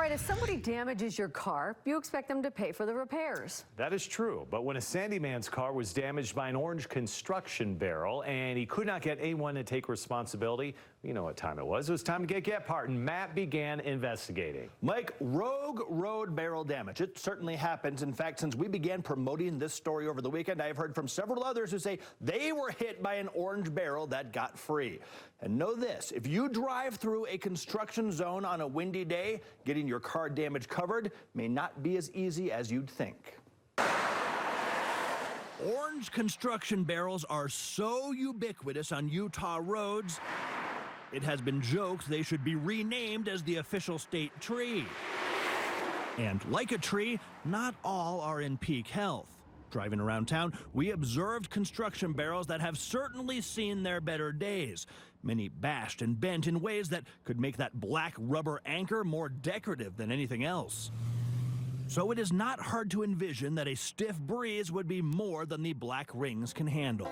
right, if somebody damages your car, you expect them to pay for the repairs. That is true, but when a Sandyman's car was damaged by an orange construction barrel and he could not get anyone to take responsibility, you know what time it was. It was time to get Gephardt, and Matt began investigating. Mike, rogue road barrel damage. It certainly happens. In fact, since we began promoting this story over the weekend, I've heard from several others who say they were hit by an orange barrel that got free. And know this, if you drive through a construction zone on a windy day, getting your car damage covered may not be as easy as you'd think. Orange construction barrels are so ubiquitous on Utah roads, it has been joked they should be renamed as the official state tree. And like a tree, not all are in peak health. Driving around town, we observed construction barrels that have certainly seen their better days. Many bashed and bent in ways that could make that black rubber anchor more decorative than anything else. So it is not hard to envision that a stiff breeze would be more than the black rings can handle.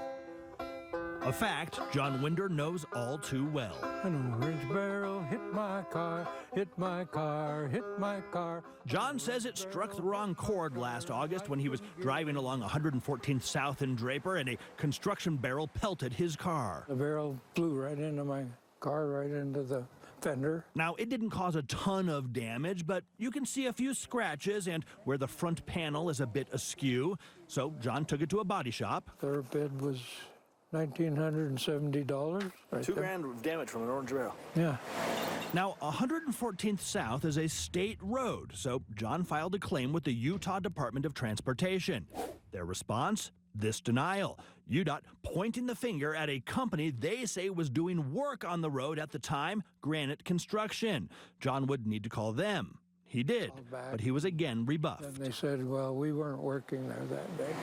A fact John Winder knows all too well. An orange barrel hit my car, hit my car, hit my car. John says it struck the wrong chord last August when he was driving along 114th South in Draper and a construction barrel pelted his car. The barrel flew right into my car, right into the fender. Now, it didn't cause a ton of damage, but you can see a few scratches and where the front panel is a bit askew. So John took it to a body shop. Their bid was $1,970. Right $2 there. grand of damage from an orange barrel. Yeah. Now, 114th South is a state road, so John filed a claim with the Utah Department of Transportation. Their response? This denial. UDOT pointing the finger at a company they say was doing work on the road at the time, Granite Construction. John would need to call them. He did, but he was again rebuffed. And they said, well, we weren't working there that day.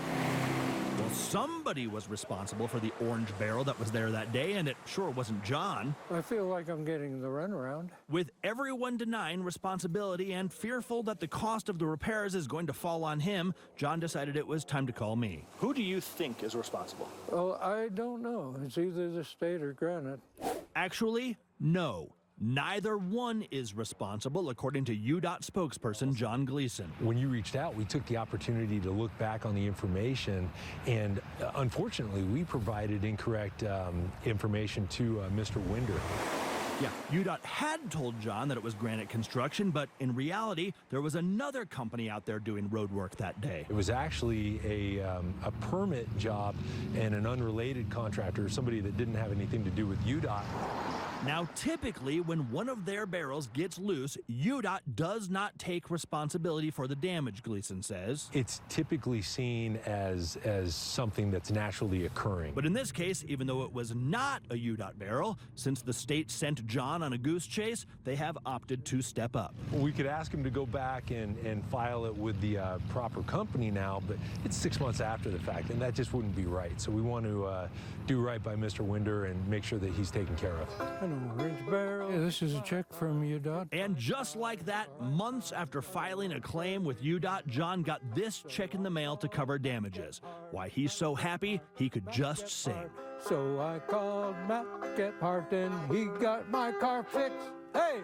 Well, somebody was responsible for the orange barrel that was there that day, and it sure wasn't John. I feel like I'm getting the runaround. With everyone denying responsibility and fearful that the cost of the repairs is going to fall on him, John decided it was time to call me. Who do you think is responsible? Oh, I don't know. It's either the state or Granite. Actually, no. Neither one is responsible, according to UDOT spokesperson John Gleason. When you reached out, we took the opportunity to look back on the information, and unfortunately, we provided incorrect information to Mr. Winder. Yeah, UDOT had told John that it was Granite Construction, but in reality, there was another company out there doing road work that day. It was actually a permit job and an unrelated contractor, somebody that didn't have anything to do with UDOT. Now, typically, when one of their barrels gets loose, UDOT does not take responsibility for the damage, Gleason says. It's typically seen as something that's naturally occurring. But in this case, even though it was not a UDOT barrel, since the state sent John on a goose chase, they have opted to step up. We could ask him to go back and file it with the proper company now, but it's 6 months after the fact, and that just wouldn't be right. So we want to do right by Mr. Winder and make sure that he's taken care of. An orange barrel. Yeah, this is a check from UDOT. And just like that, months after filing a claim with UDOT, John got this check in the mail to cover damages. Why he's so happy, he could just sing. So I called Matt Gephardt and he got my car fixed. Hey!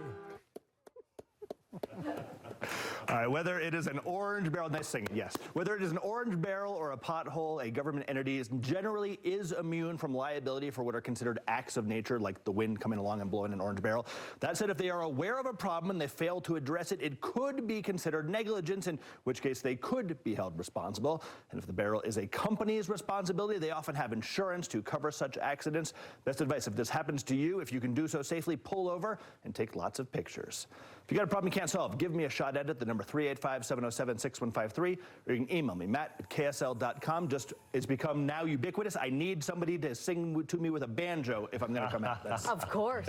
All right, whether it is an orange barrel, nice singing, yes. Whether it is an orange barrel or a pothole, a government entity generally is immune from liability for what are considered acts of nature, like the wind coming along and blowing an orange barrel. That said, if they are aware of a problem and they fail to address it, it could be considered negligence, in which case they could be held responsible. And if the barrel is a company's responsibility, they often have insurance to cover such accidents. Best advice, if this happens to you, if you can do so safely, pull over and take lots of pictures. If you got a problem you can't solve, give me a shot at it, the number 385-707-6153, or you can email me, matt@ksl.com. It's become now ubiquitous. I need somebody to sing to me with a banjo if I'm going to come out. Of course.